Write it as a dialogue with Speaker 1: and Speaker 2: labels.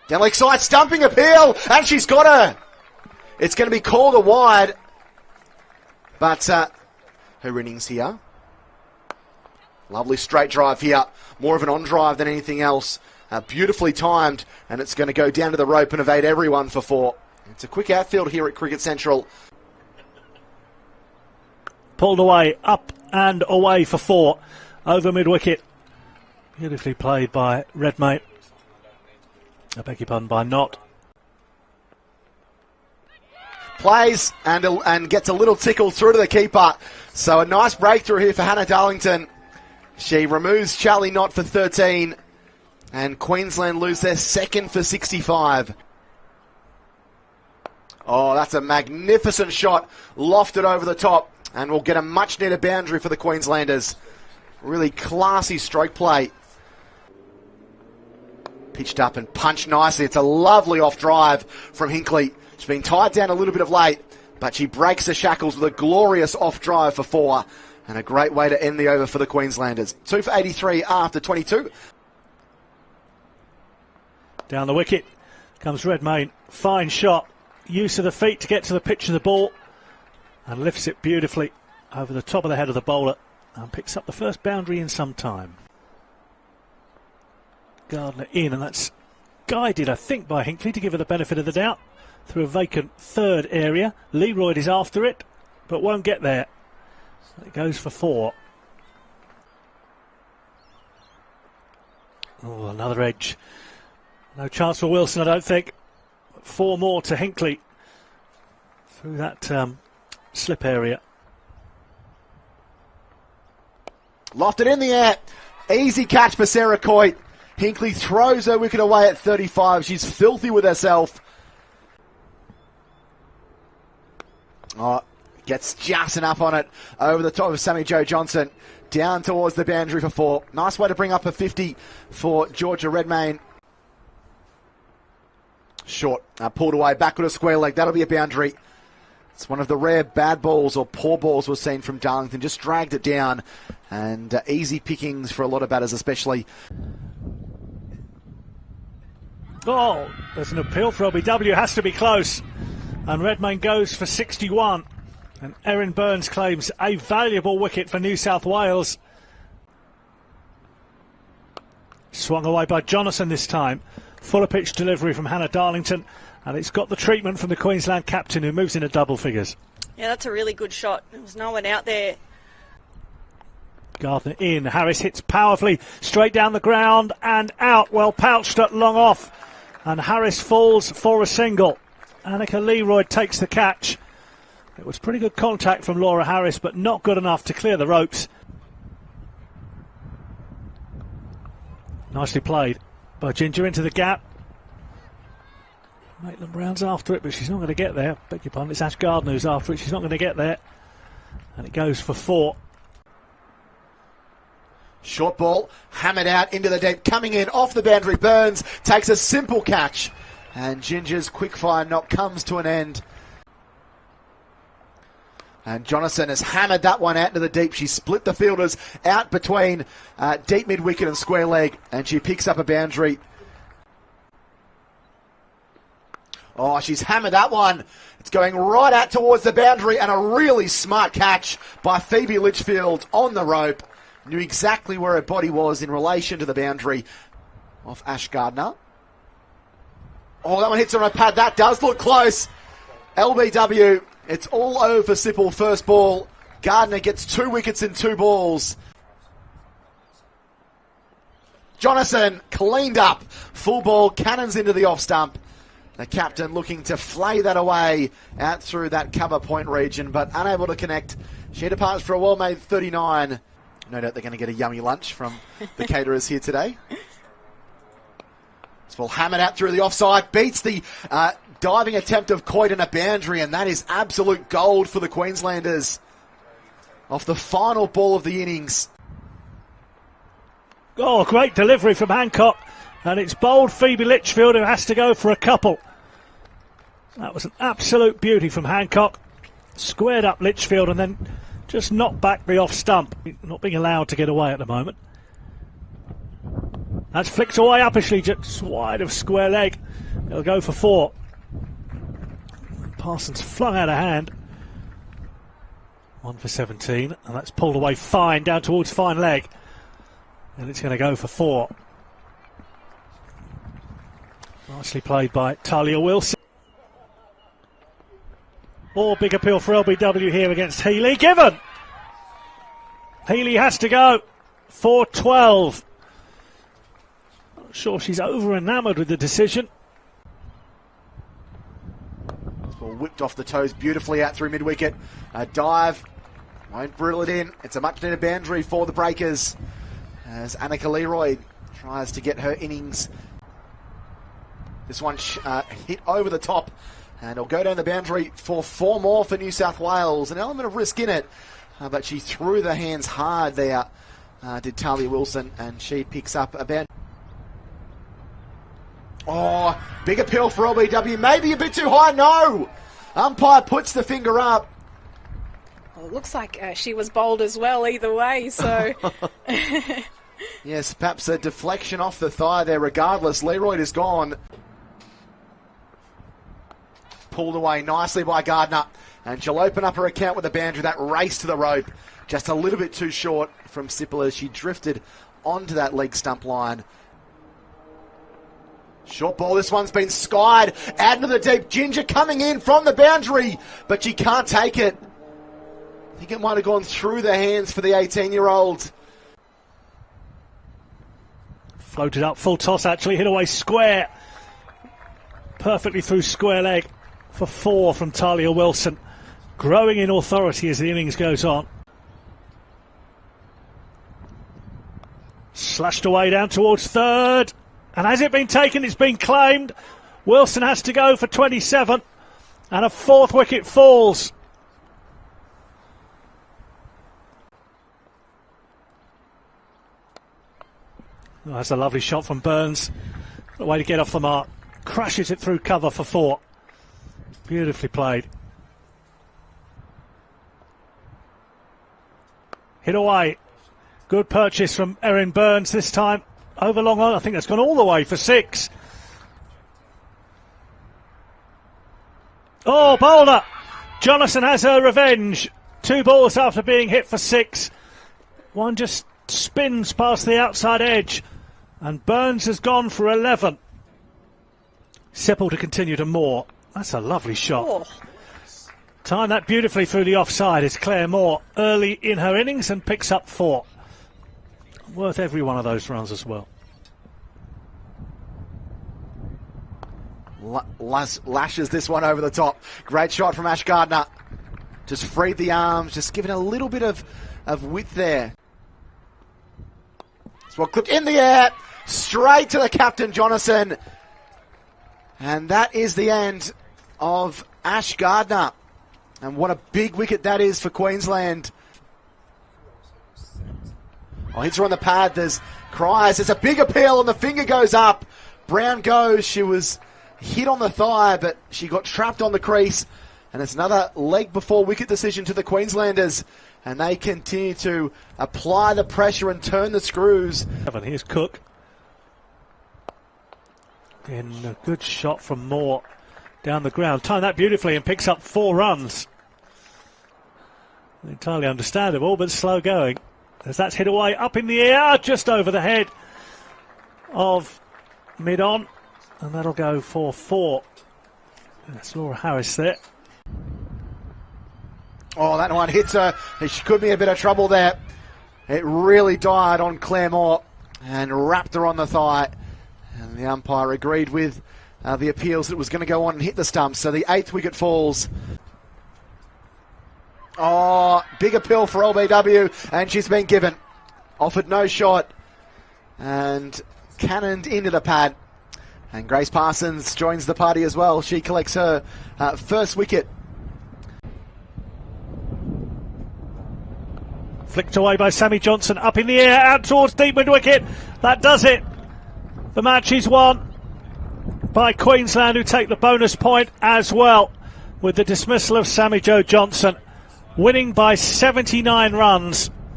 Speaker 1: Down leg side, stumping appeal, and she's got her. It's going to be called a wide, but her innings here. Lovely straight drive here, more of an on drive than anything else. Beautifully timed, and it's going to go down to the rope and evade everyone for 4. It's a quick outfield here at Cricket Central.
Speaker 2: Pulled away, up and away for 4, over mid-wicket. Beautifully played by Redmayne. I beg your pardon, by Knott.
Speaker 1: Plays and gets a little tickle through to the keeper. So a nice breakthrough here for Hannah Darlington. She removes Charlie Knott for 13, and Queensland lose their second for 65. Oh, that's a magnificent shot, lofted over the top, and we'll get a much needed boundary for the Queenslanders. Really classy stroke play. Pitched up and punched nicely. It's a lovely off drive from Hinkley. She's been tied down a little bit of late, but she breaks the shackles with a glorious off drive for 4. And a great way to end the over for the Queenslanders. 2 for 83 after 22.
Speaker 2: Down the wicket comes Redmayne. Fine shot. Use of the feet to get to the pitch of the ball. And lifts it beautifully over the top of the head of the bowler. And picks up the first boundary in some time. Gardner in, and that's guided, I think, by Hinkley to give her the benefit of the doubt. Through a vacant third area. Leroyd is after it, but won't get there. It goes for 4. Oh, another edge. No chance for Wilson, I don't think. 4 more to Hinkley through that slip area.
Speaker 1: Lofted in the air. Easy catch for Sarah Coit. Hinkley throws her wicket away at 35. She's filthy with herself. Oh, gets just enough on it over the top of Sammy Jo Johnson. Down towards the boundary for 4. Nice way to bring up a 50 for Georgia Redmayne. Short. Pulled away backward of square leg. That'll be a boundary. It's one of the rare bad balls or poor balls we've seen from Darlington. Just dragged it down. And easy pickings for a lot of batters, especially.
Speaker 2: Oh, there's an appeal for LBW. Has to be close. And Redmayne goes for 61. And Erin Burns claims a valuable wicket for New South Wales. Swung away by Jonathan this time. Fuller pitch delivery from Hannah Darlington. And it's got the treatment from the Queensland captain, who moves into double figures.
Speaker 3: Yeah, that's a really good shot. There was no one out there.
Speaker 2: Gardner in. Harris hits powerfully straight down the ground and out. Well pouched at long off. And Harris falls for a single. Annika Leroyd takes the catch. It was pretty good contact from Laura Harris, but not good enough to clear the ropes. Nicely played by Ginger into the gap. Maitland Brown's after it, but she's not going to get there. Beg your pardon, it's Ash Gardner who's after it. She's not going to get there. And it goes for 4.
Speaker 1: Short ball, hammered out into the deep, coming in off the boundary. Burns takes a simple catch. And Ginger's quick-fire knock comes to an end. And Jonathan has hammered that one out into the deep. She split the fielders out between deep mid-wicket and square leg. And she picks up a boundary. Oh, she's hammered that one. It's going right out towards the boundary. And a really smart catch by Phoebe Litchfield on the rope. Knew exactly where her body was in relation to the boundary of Ash Gardner. Oh, that one hits on a pad. That does look close. LBW, it's all over for Sipple. First ball. Gardner gets 2 wickets in 2 balls. Jonathan cleaned up. Full ball, cannons into the off stump. The captain looking to flay that away out through that cover point region, but unable to connect. She departs for a well-made 39. No doubt they're going to get a yummy lunch from the caterers here today. This ball hammered out through the offside, beats the diving attempt of Coit in a boundary, and that is absolute gold for the Queenslanders. Off the final ball of the innings.
Speaker 2: Oh, great delivery from Hancock. And it's bold Phoebe Litchfield who has to go for a couple. That was an absolute beauty from Hancock. Squared up Litchfield and then just knocked back the off stump. Not being allowed to get away at the moment. That's flicked away uppishly, just wide of square leg. It'll go for 4. Parsons flung out of hand. 1 for 17, and that's pulled away fine, down towards fine leg. And it's going to go for 4. Nicely played by Talia Wilson. Or big appeal for LBW here against Healy. Given! Healy has to go. 4-12. Not sure she's over enamoured with the decision.
Speaker 1: Ball whipped off the toes beautifully out through mid-wicket. A dive. Won't brittle it in. It's a much needed boundary for the Breakers as Annika Leroy tries to get her innings. This one hit over the top and it'll go down the boundary for 4 more for New South Wales. An element of risk in it, but she threw the hands hard there, did Talia Wilson, and she picks up a boundary. Oh, big appeal for LBW. Maybe a bit too high. No! Umpire puts the finger up.
Speaker 4: Well, it looks like she was bowled as well either way, so...
Speaker 1: Yes, perhaps a deflection off the thigh there. Regardless, Leroy is gone. Pulled away nicely by Gardner. And she'll open up her account with a boundary. That race to the rope. Just a little bit too short from Sipple as she drifted onto that leg stump line. Short ball, this one's been skied out into the deep. Ginger coming in from the boundary, but she can't take it. I think it might have gone through the hands for the 18-year-old.
Speaker 2: Floated up, full toss actually, hit away square. Perfectly through square leg for 4 from Talia Wilson. Growing in authority as the innings goes on. Slashed away down towards third. And has it been taken? It's been claimed. Wilson has to go for 27. And a 4th wicket falls. Oh, that's a lovely shot from Burns. The way to get off the mark. Crashes it through cover for 4. Beautifully played. Hit away. Good purchase from Erin Burns this time. Over long on, I think that's gone all the way for 6. Oh, bowler! Jonathan has her revenge. 2 balls after being hit for 6. One just spins past the outside edge. And Burns has gone for 11. Sipple to continue to Moore. That's a lovely shot.
Speaker 4: Oh.
Speaker 2: Timed that beautifully through the offside is Claire Moore early in her innings and picks up 4. Worth every one of those runs as well.
Speaker 1: Lashes this one over the top. Great shot from Ash Gardner. Just freed the arms, just giving a little bit of width there. This one clipped in the air, straight to the captain, Jonathan. And that is the end of Ash Gardner. And what a big wicket that is for Queensland. Oh, hits her on the pad. There's cries. There's a big appeal and the finger goes up. Brown goes. She was hit on the thigh, but she got trapped on the crease. And it's another leg before wicket decision to the Queenslanders. And they continue to apply the pressure and turn the screws.
Speaker 2: Here's Cook. And a good shot from Moore down the ground. Timed that beautifully and picks up 4 runs. Entirely understandable, but slow going. As that's hit away up in the air, just over the head of mid-on. And that'll go for 4. That's Laura Harris there.
Speaker 1: Oh, that one hits her. She could be in a bit of trouble there. It really died on Claire Moore and wrapped her on the thigh. And the umpire agreed with the appeals that it was going to go on and hit the stumps. So the 8th wicket falls. Oh, big appeal for LBW, and she's been given. Offered no shot, and cannoned into the pad. And Grace Parsons joins the party as well. She collects her 1st wicket.
Speaker 2: Flicked away by Sammy Johnson, up in the air, out towards deep mid-wicket. That does it. The match is won by Queensland, who take the bonus point as well, with the dismissal of Sammy Jo Johnson. Winning by 79 runs.